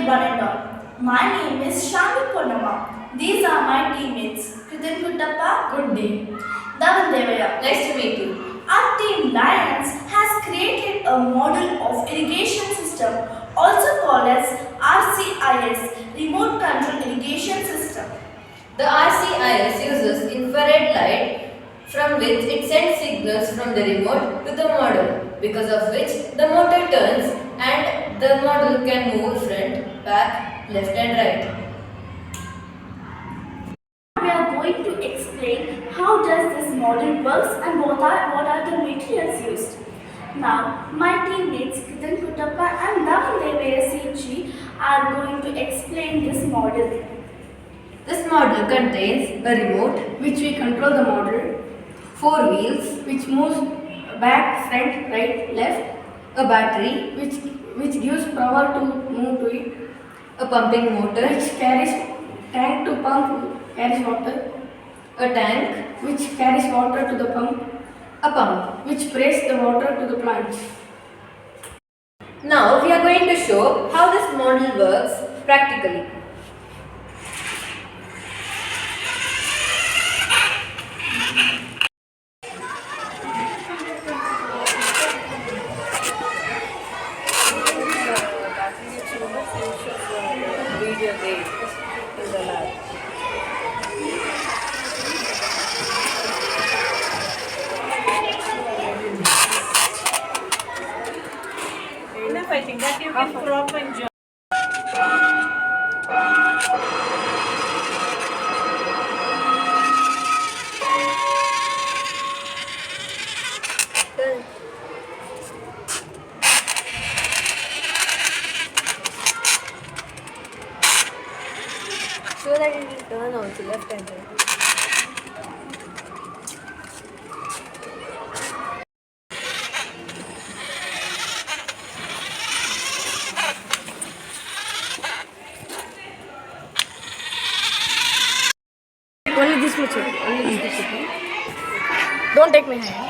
one and all. My name is Shami Purnama. These are my teammates. Kritin Kuttappa. Good day. Dhawan Devaya. Nice to meet you. Our team Lions has created a model of irrigation system, also called as RCIS, Remote Control Irrigation System. The RCIS uses infrared light from which it sends signals from the remote to the model, because of which the motor turns and the model can move front, back, left and right. We are going to explain how does this model works and what are the materials used. Now, my teammates Kritin Kuttappa and Dhawan Devaya are going to explain this model. This model contains a remote which we control the model, four wheels, which moves back, front, right, left, a battery, which gives power to move to it, a pumping motor, which carries tank to pump, carries water, a tank, which carries water to the pump, a pump, which sprays the water to the plants. Now we are going to show how this model works practically. Video game in the lab. Enough, I think that you can crop and join. So that it will turn also left and right. Only this much, only this much. Don't take my hand.